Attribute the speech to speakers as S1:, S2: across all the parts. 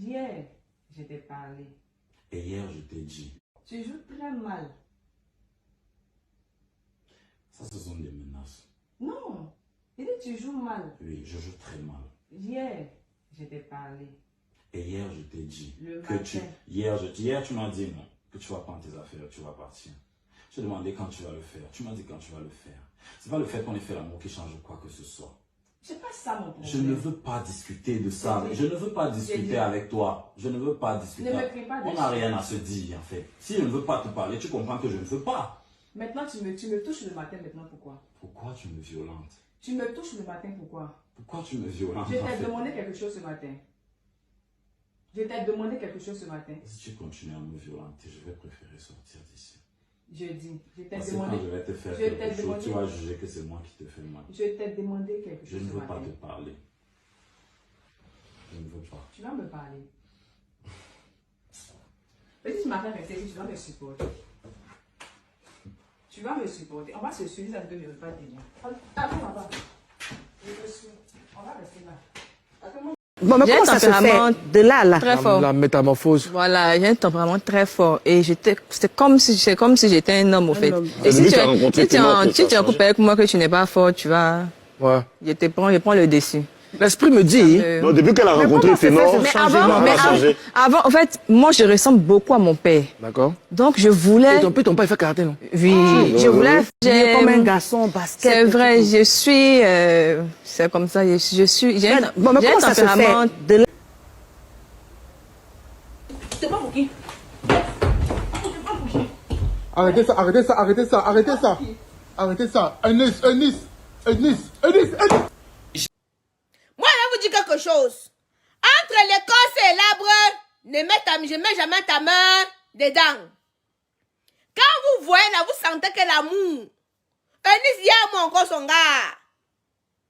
S1: Hier, je t'ai parlé.
S2: Et hier, je t'ai dit.
S1: Tu joues très mal.
S2: Ça, ce sont des menaces.
S1: Non, il dit tu joues mal.
S2: Oui, je joue très mal.
S1: Hier, je t'ai parlé.
S2: Et hier, je t'ai dit
S1: Le
S2: que
S1: matin.
S2: Hier, tu m'as dit non, que tu vas prendre tes affaires, tu vas partir. Je t'ai demandé quand tu vas le faire. Tu m'as dit quand tu vas le faire. C'est pas le fait qu'on ait fait l'amour qui change quoi que ce soit.
S1: C'est pas ça mon problème.
S2: Je ne veux pas discuter de ça. Je ne veux pas discuter avec toi. Je ne veux pas discuter.
S1: Ne me crie pas
S2: On n'a rien à se dire, en fait. Si je ne veux pas te parler, tu comprends que je ne veux pas.
S1: Maintenant, tu me touches le matin, maintenant, pourquoi?
S2: Pourquoi tu me violentes?
S1: Tu me touches le matin, pourquoi?
S2: Pourquoi tu me violentes?
S1: Je t'ai demandé quelque chose ce matin. Je t'ai demandé quelque chose ce matin.
S2: Si tu continues à me violenter, je vais préférer sortir d'ici.
S1: Je dis, je t'ai
S2: Parce que
S1: demandé.
S2: quand je vais te faire
S1: je
S2: quelque
S1: t'ai
S2: chose,
S1: demandé-
S2: tu vas juger que c'est moi qui te fais mal.
S1: Je t'ai demandé quelque
S2: Je
S1: chose
S2: ne
S1: ce
S2: veux pas
S1: matin.
S2: te parler. Je ne veux pas.
S1: Tu vas me parler. Mais si tu m'as fait rester ici, tu vas me supporter. Tu vas me supporter. On va se suivre, ça ne peut pas tenir. Attends, là-bas. Je te suis. On va rester là. Attends-moi.
S3: Bon, mais
S4: J'ai
S3: comment
S4: un
S3: ça se fait
S4: tempérament
S3: de là à là?
S4: très fort.
S5: La métamorphose.
S4: Voilà, j'ai un tempérament très fort et c'est comme si j'étais un homme au fait.
S3: homme.
S4: Et si
S6: Depuis
S4: tu
S6: que t'as rencontré Thomas,
S4: si tu es en
S6: ça a
S4: couple avec moi que tu n'es pas fort, tu vas,
S5: Ouais.
S4: je prends le dessus.
S5: L'esprit me dit.
S6: Non, depuis qu'elle a rencontré
S3: comment c'est fait,
S6: Ténor,
S3: ce
S4: Mais
S3: changement?
S6: elle a changé.
S4: avant, en fait, moi je ressemble beaucoup à mon père.
S5: D'accord.
S4: Donc je voulais,
S5: Et ton père, il fait karaté, non?
S4: oui, je voulais,
S3: Tu es comme un garçon basket.
S4: c'est vrai, je suis, c'est comme ça, j'ai
S3: Bon, mais
S4: j'ai un
S3: comment ça se
S4: tempérament
S3: fait de là?
S1: C'est pas pour qui?
S7: Arrêtez ça, arrêtez ça, arrêtez ça, arrêtez ça. Arrêtez ça. Eunice.
S8: Moi, je vais vous dire quelque chose. Entre l'écorce et l'arbre, je mets jamais ta main dedans. Quand vous voyez là, vous sentez que l'amour. Eunice, hier, moi encore son gars.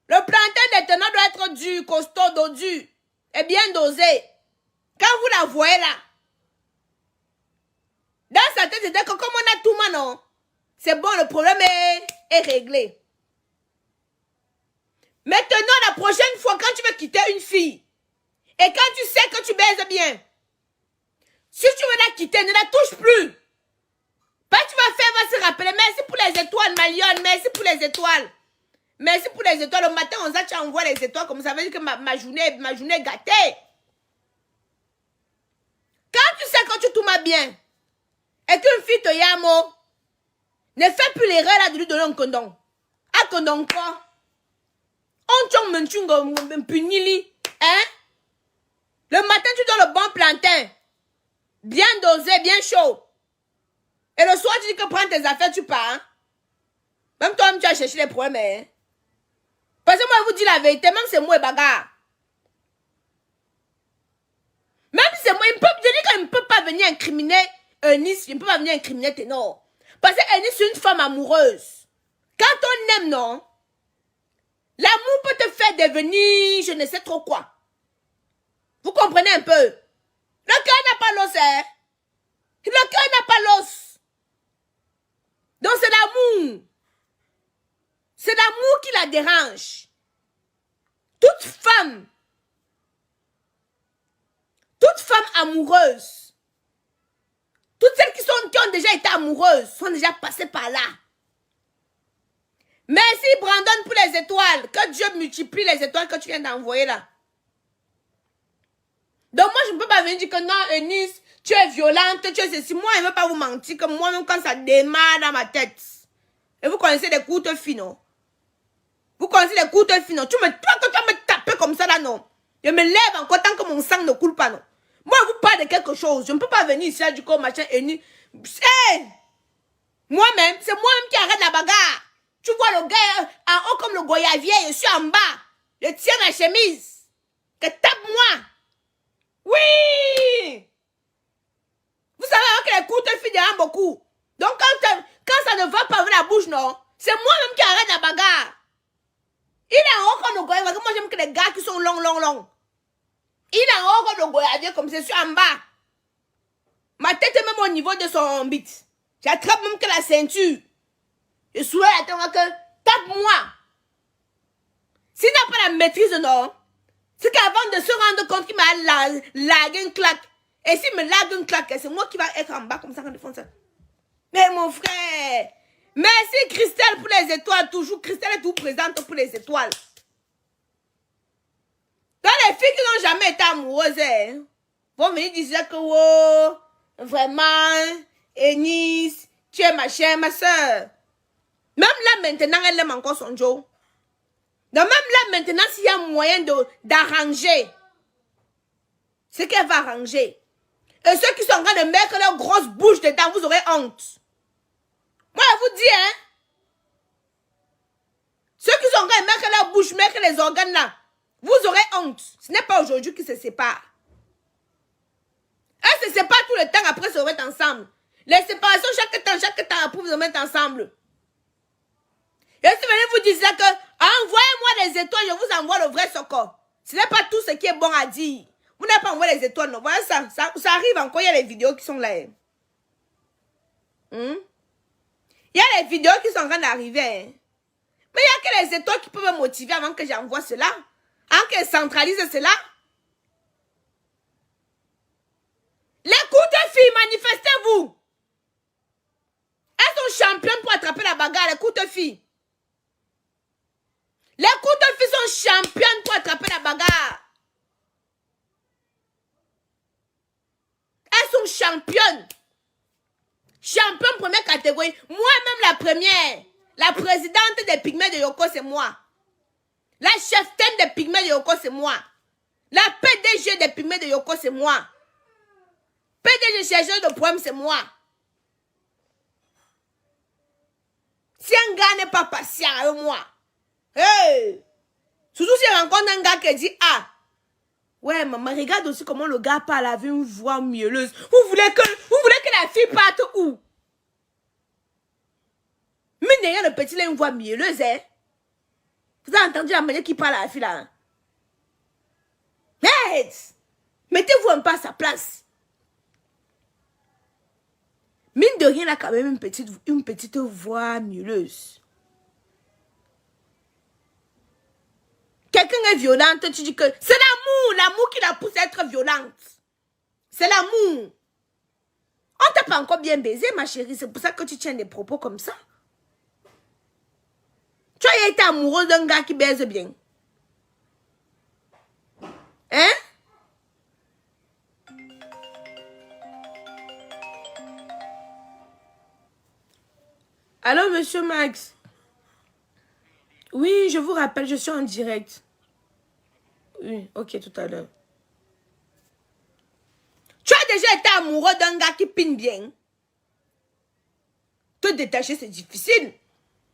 S8: Le plantain de tenant doit être dur, costaud, dodu et bien dosé. Quand vous la voyez là, dans sa tête, c'est que comme on a tout maintenant, c'est bon, le problème est réglé. Maintenant, la prochaine fois, quand tu veux quitter une fille, et quand tu sais que tu baises bien, si tu veux la quitter, ne la touche plus. Pas tu vas faire, va se rappeler, merci pour les étoiles, ma lionne, merci pour les étoiles. Merci pour les étoiles. Le matin, on tu envoies les étoiles, comme ça veut dire que ma journée est gâtée. Quand tu sais que tu tournes bien, et qu'une fille te yamo, ne fais plus l'erreur là de lui donner un condom. Un condom quoi? On tient mentungo punili, hein? Le matin, tu donnes le bon plantain. Bien dosé, bien chaud. Et le soir, tu dis que prends tes affaires, tu pars. Hein? Même toi-même, tu as cherché les problèmes, hein? Parce que moi, je vous dis la vérité, même c'est moi et bagarre. Même si c'est moi, je dis qu'il ne peut pas venir incriminer Eunice, il ne peut pas venir incriminer Ténor. Parce que Eunice, c'est une femme amoureuse. Quand on aime, non? L'amour peut te faire devenir je ne sais trop quoi. Vous comprenez un peu? Le cœur n'a pas l'os, hein? Le cœur n'a pas l'os. Donc c'est l'amour. C'est l'amour qui la dérange. Toute femme amoureuse, toutes celles qui ont déjà été amoureuses, sont déjà passées par là. Merci Brandon pour les étoiles. Que Dieu multiplie les étoiles que tu viens d'envoyer là. Donc moi je ne peux pas venir dire que non Eunice, tu es violente, tu es ceci. Moi je ne veux pas vous mentir que moi-même quand ça démarre dans ma tête. Et vous connaissez les coups de filles, non? Vous connaissez les coups de filles, non? Toi que tu vas me taper comme ça là, non? Je me lève encore tant que mon sang ne coule pas, non? Moi je vous parle de quelque chose. Je ne peux pas venir ici là du coup machin Eunice. Hey! Moi-même, c'est moi-même qui arrête la bagarre. Tu vois le gars en haut comme le goyavier, je suis en bas. Je tiens ma chemise. Que tape-moi. Oui! Vous savez que les coups te filent derrière beaucoup. Donc quand ça ne va pas avec la bouche, non, c'est moi-même qui arrête la bagarre. Il est en haut comme le goyavier. Moi j'aime que les gars qui sont longs. Il est en haut comme le goyavier, comme je suis en bas. Ma tête est même au niveau de son bit. J'attrape même que la ceinture. Je souhaite attendre que tape-moi. S'il n'a pas la maîtrise, non, C'est qu'avant de se rendre compte qu'il m'a lagué une claque. Et s'il me lague une claque, c'est moi qui va être en bas comme ça quand ils font ça. Mais mon frère, merci Christelle pour les étoiles. Toujours, Christelle est tout présente pour les étoiles. Dans les filles qui n'ont jamais été amoureuses, hein, vont venir dire que, oh, vraiment, Eunice, tu es ma chère, ma soeur. Même là, maintenant, elle aime encore son Joe. Donc, même là, maintenant, s'il y a moyen d'arranger, c'est qu'elle va arranger. Et ceux qui sont en train de mettre leur grosse bouche dedans, vous aurez honte. Moi, je vous dis, hein. Ceux qui sont en train de mettre leur bouche, mettre les organes là, vous aurez honte. Ce n'est pas aujourd'hui qu'ils se séparent. Elles se séparent tout le temps, après se remettent ensemble. Les séparations, chaque temps, après vous se remettent ensemble. Et si vous dites là que, envoyez-moi les étoiles, je vous envoie le vrai Soko. Ce n'est pas tout ce qui est bon à dire. Vous n'avez pas envoyé les étoiles, non. Voilà ça arrive encore, il y a les vidéos qui sont là. Il y a les vidéos qui sont en train d'arriver. Hein? Mais il n'y a que les étoiles qui peuvent me motiver avant que j'envoie cela. Avant qu'elles centralisent cela. Les coups de filles, manifestez-vous. Elles sont championnes pour attraper la bagarre, les coups de filles. Les coups de filles sont championnes pour attraper la bagarre. Elles sont championnes. Championne première catégorie. Moi-même la première. La présidente des pygmées de Yoko, c'est moi. La cheftaine des pygmées de Yoko, c'est moi. La PDG des pygmées de Yoko, c'est moi. PDG chercheur de poèmes, c'est moi. Si un gars n'est pas patient avec moi, hey! Surtout si je rencontre un gars qui dit, ah, ouais, maman, regarde aussi comment le gars parle avec une voix mielleuse. Vous voulez que la fille parte où? Mais derrière le petit, il a une voix mielleuse, hein? Vous avez entendu la manière qu'il parle à la fille, là? Hey! Mettez-vous un peu à sa place. Mine de rien, il a quand même une petite voix mielleuse. Quelqu'un est violente, tu dis que c'est l'amour qui la pousse à être violente. C'est l'amour. On t'a pas encore bien baisé, ma chérie, c'est pour ça que tu tiens des propos comme ça. Tu as été amoureuse d'un gars qui baise bien. Hein? Allô, monsieur Max? Oui, je vous rappelle, je suis en direct. Oui, ok, tout à l'heure. Tu as déjà été amoureux d'un gars qui pine bien. Te détacher, c'est difficile.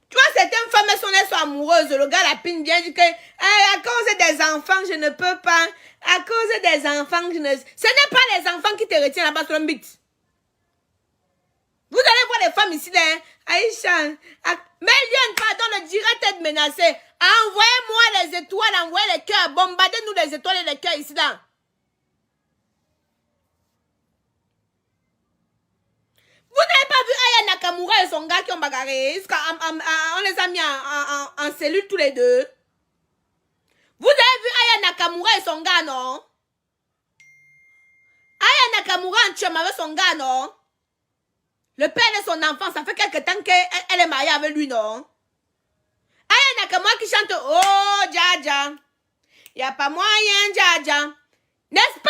S8: Tu vois, certaines femmes, elles sont amoureuses. Le gars la pine bien, dit que à cause des enfants, je ne peux pas. À cause des enfants, je ne... Ce n'est pas les enfants qui te retiennent là-bas sur le bit. Vous allez voir les femmes ici, là, Aïcha. Méliane, pardon, le direct est menacé. Envoyez-moi les étoiles, envoyez les cœurs. Bombardez-nous les étoiles et les cœurs ici, là. Vous n'avez pas vu Aya Nakamura et son gars qui ont bagarré? On les a mis en cellule tous les deux. Vous avez vu Aya Nakamura et son gars, non? Aya Nakamura en tuant avec son gars, non? Le père de son enfant, ça fait quelque temps qu'elle est mariée avec lui, non? Aya Nakamura qui chante « Oh, Dja Dja, y a pas moyen, Dja Dja. » N'est-ce pas